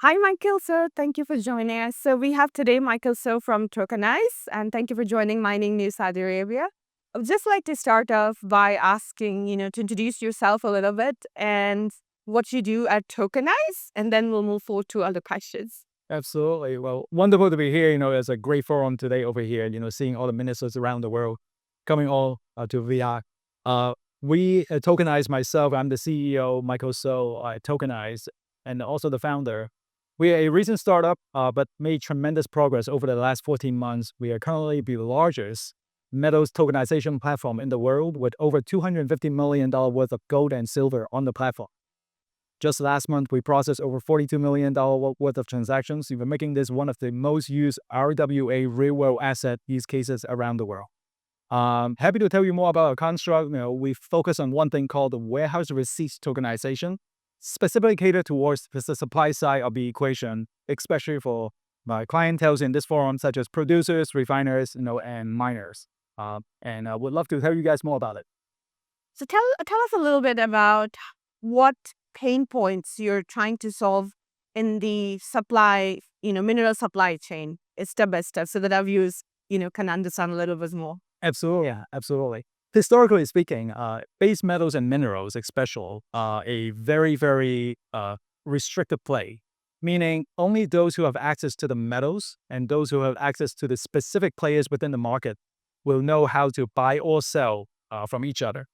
Hi, Michael. So, thank you for joining us. So, we have today Michael So from Tokenizze, and thank you for joining Mining News Saudi Arabia. I would just like to start off by asking, to introduce yourself a little bit and what you do at Tokenizze, and then we'll move forward to other questions. Absolutely. Well, wonderful to be here. It's a great forum today over here, seeing all the ministers around the world coming all to Riyadh. Uh, we Tokenize myself. I'm the CEO, Michael So, Tokenize, and also the founder. We are a recent startup, but made tremendous progress over the last 14 months. We are currently the largest metals tokenization platform in the world with over $250 million worth of gold and silver on the platform. Just last month, we processed over $42 million worth of transactions. We're making this one of the most used RWA real-world asset use cases around the world. Happy to tell you more about our construct. We focus on one thing called the warehouse receipts tokenization, specifically catered towards the supply side of the equation, especially for my clientele in this forum, such as producers, refiners, and miners. And I would love to tell you guys more about it. So, tell us a little bit about what pain points you're trying to solve in the supply, mineral supply chain, step by step, so that our viewers, can understand a little bit more. Absolutely, yeah, absolutely. Historically speaking, base metals and minerals, especially, are a very, very restricted play, meaning only those who have access to the metals and those who have access to the specific players within the market will know how to buy or sell from each other.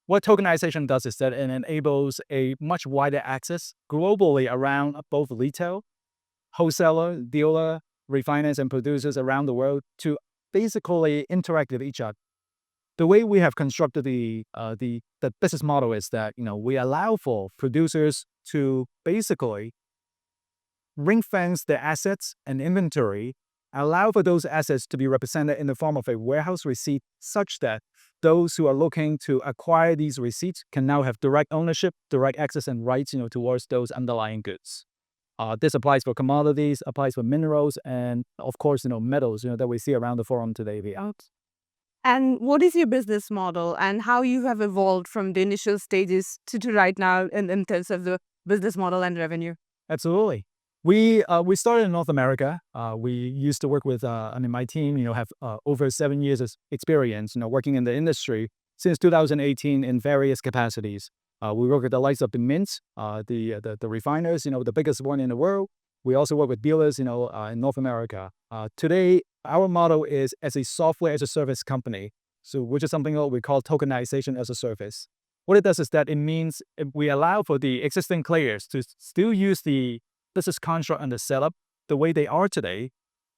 What tokenization does is that it enables a much wider access globally around both retail, wholesaler, dealer, refiners, and producers around the world to basically interact with each other. The way we have constructed the business model is that we allow for producers to basically ring fence their assets and inventory, allow for those assets to be represented in the form of a warehouse receipt, such that those who are looking to acquire these receipts can now have direct ownership, direct access, and rights towards those underlying goods. This applies for commodities, applies for minerals, and of course, metals, that we see around the forum today. And what is your business model and how you have evolved from the initial stages to right now in terms of the business model and revenue? Absolutely. We started in North America. We used to work with, my team, have over 7 years of experience, working in the industry since 2018 in various capacities. We work with the likes of the mints, the refiners, the biggest one in the world. We also work with dealers, in North America. Today, our model is as a software as a service company, so which is something that we call tokenization as a service. What it does is that it means we allow for the existing players to still use the business construct and the setup the way they are today,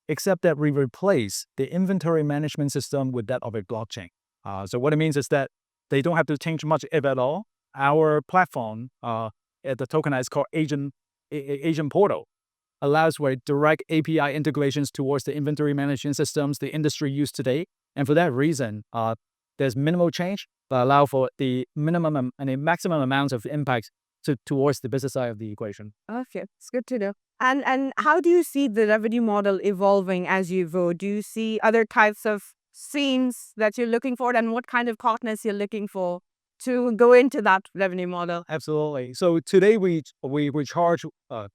except that we replace the inventory management system with that of a blockchain. So what it means is that they don't have to change much, if at all. Our platform at the Tokenized called Agent Portal allows for direct API integrations towards the inventory management systems the industry use today. And for that reason, there's minimal change, but allow for the minimum and a maximum amounts of impact towards the business side of the equation. Okay, it's good to know. And how do you see the revenue model evolving as you go? Do you see other types of streams that you're looking for, and what kind of partners you're looking for to go into that revenue model? Absolutely. So today we charge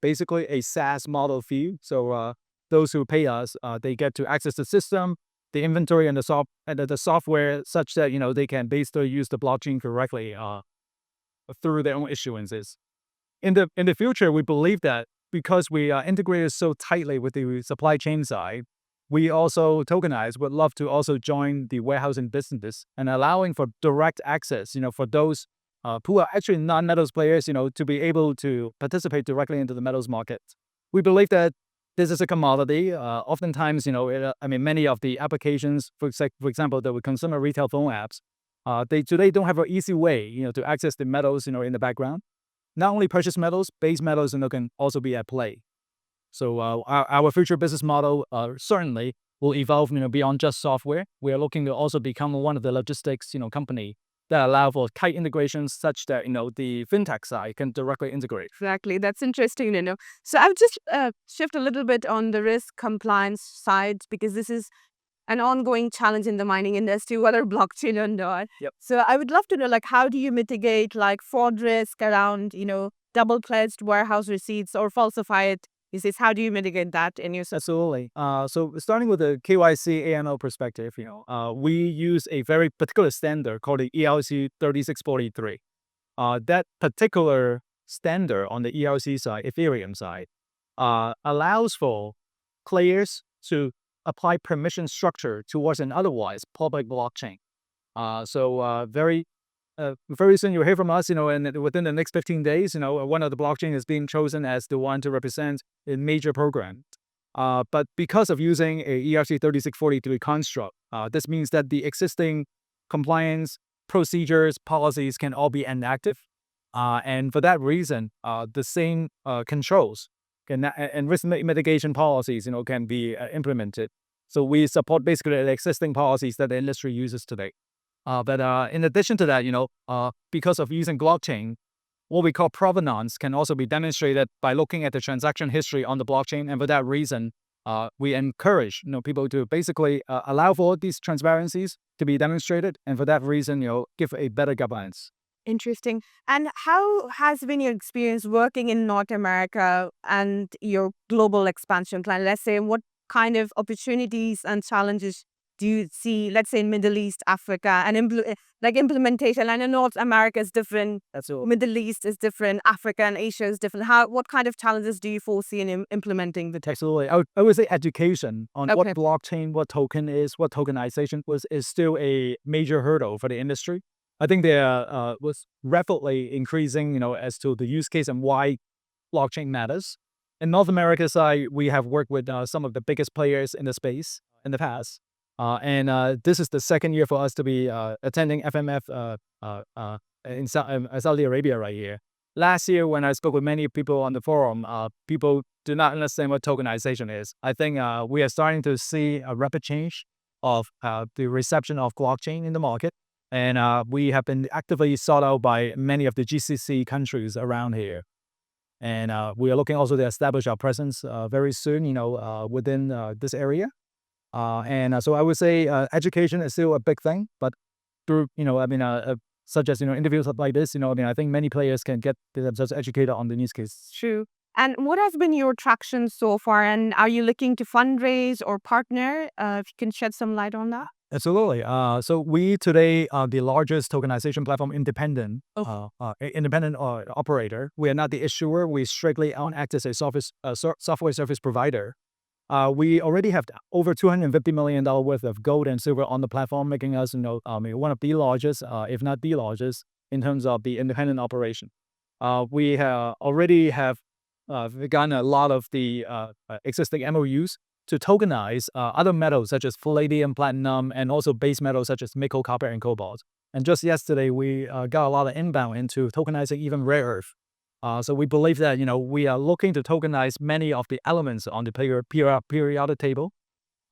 basically a SaaS model fee. So those who pay us, they get to access the system, the inventory, and the software, such that they can basically use the blockchain correctly through their own issuances. In the future, we believe that because we are integrated so tightly with the supply chain side, we also Tokenize would love to also join the warehousing business and allowing for direct access, for those who are actually non-metals players, to be able to participate directly into the metals market. We believe that this is a commodity. Oftentimes, many of the applications, for example, the consumer retail phone apps, they today don't have an easy way, to access the metals, in the background. Not only precious metals, base metals, can also be at play. So our future business model certainly will evolve, beyond just software. We are looking to also become one of the logistics, company that allow for tight integrations such that, the fintech side can directly integrate. Exactly. That's interesting to know. So I'll just shift a little bit on the risk compliance side, because this is an ongoing challenge in the mining industry, whether blockchain or not. Yep. So I would love to know, how do you mitigate fraud risk around, double pledged warehouse receipts or falsified is how do you mitigate that in your Absolutely. So starting with the KYC AML perspective, we use a very particular standard called the ELC 3643. That particular standard on the ELC side, Ethereum side, allows for players to apply permission structure towards an otherwise public blockchain. Very soon you'll hear from us, and within the next 15 days, one of the blockchain is being chosen as the one to represent a major program. But because of using a ERC 3643 construct, this means that the existing compliance procedures, policies can all be inactive. And for that reason, the same controls and risk mitigation policies, can be implemented. So we support basically the existing policies that the industry uses today. But in addition to that, because of using blockchain, what we call provenance can also be demonstrated by looking at the transaction history on the blockchain. And for that reason, we encourage people to basically allow for these transparencies to be demonstrated. And for that reason, give a better governance. Interesting. And how has been your experience working in North America and your global expansion plan? Let's say, what kind of opportunities and challenges do you see, let's say, in Middle East, Africa, and implementation? I know North America is different, Absolutely. Middle East is different, Africa and Asia is different. What kind of challenges do you foresee in implementing the tech? Absolutely. I would say education on what Okay. blockchain, what token is, what tokenization is still a major hurdle for the industry. I think there was rapidly increasing, as to the use case and why blockchain matters. In North America side, we have worked with some of the biggest players in the space in the past. And this is the second year for us to be attending FMF in Saudi Arabia right here. Last year, when I spoke with many people on the forum, people do not understand what tokenization is. I think we are starting to see a rapid change of the reception of blockchain in the market. And we have been actively sought out by many of the GCC countries around here. And we are looking also to establish our presence very soon, within this area. So I would say education is still a big thing, but through, such as, interviews like this, I think many players can get themselves educated on the use case. True. And what has been your traction so far? And are you looking to fundraise or partner? If you can shed some light on that. Absolutely. So we today are the largest tokenization platform independent operator. We are not the issuer. We strictly act as a software service provider. We already have over $250 million worth of gold and silver on the platform, making us, one of the largest, if not the largest, in terms of the independent operation. We already have begun a lot of the existing MOUs to tokenize other metals such as palladium, platinum, and also base metals such as nickel, copper, and cobalt. And just yesterday, we got a lot of inbound into tokenizing even rare earth. So we believe that, we are looking to tokenize many of the elements on the periodic table.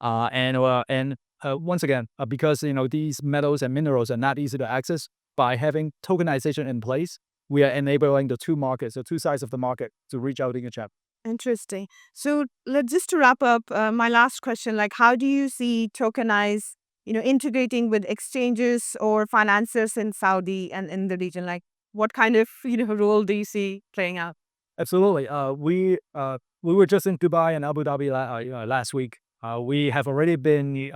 Once again, because, these metals and minerals are not easy to access, by having tokenization in place, we are enabling the two markets, the two sides of the market to reach out to each other. Interesting. So just to wrap up, my last question, like how do you see Tokenize, integrating with exchanges or financiers in Saudi and in the region? Like what kind of, role do you see playing out? Absolutely. We were just in Dubai and Abu Dhabi last week. We have already been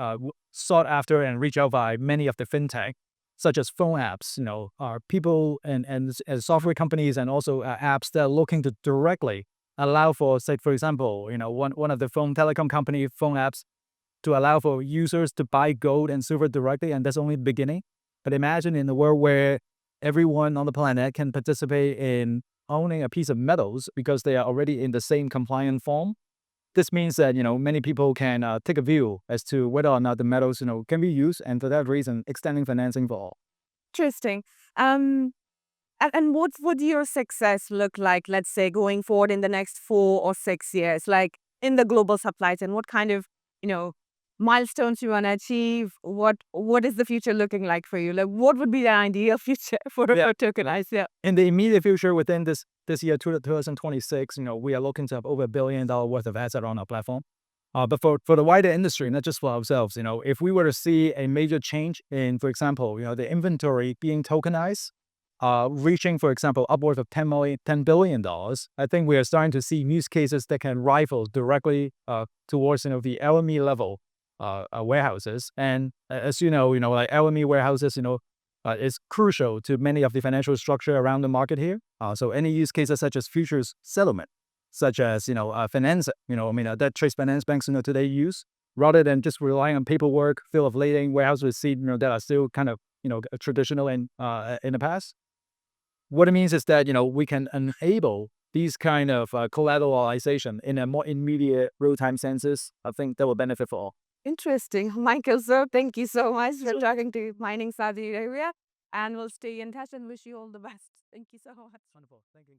sought after and reached out by many of the fintech, such as phone apps, people and software companies, and also apps that are looking to directly allow for, say, for example, one of the telecom company phone apps to allow for users to buy gold and silver directly, and that's only the beginning. But imagine in a world where everyone on the planet can participate in owning a piece of metals because they are already in the same compliant form. This means that, many people can take a view as to whether or not the metals, can be used, and for that reason, extending financing for all. Interesting. And what would your success look like, let's say, going forward in the next 4 or 6 years, like in the global supply chain? What kind of, milestones you want to achieve? What is the future looking like for you? Like, what would be the ideal future for Yeah. Tokenize? Yeah. In the immediate future, within this year, 2026, we are looking to have over $1 billion worth of asset on our platform. But for the wider industry, not just for ourselves, if we were to see a major change in, for example, the inventory being tokenized, reaching, for example, upwards of $10 billion, I think we are starting to see use cases that can rival directly towards the LME level warehouses. And as like LME warehouses, is crucial to many of the financial structure around the market here. So any use cases such as futures settlement, such as finance, that trade finance banks today use, rather than just relying on paperwork, bill of lading, warehouse receipt, that are still kind of traditional in the past. What it means is that we can enable these kind of collateralization in a more immediate real-time senses. I think that will benefit for all. Interesting. Michael, so thank you so much for talking to Mining Saudi Arabia. And we'll stay in touch and wish you all the best. Thank you so much. Wonderful. Thank you.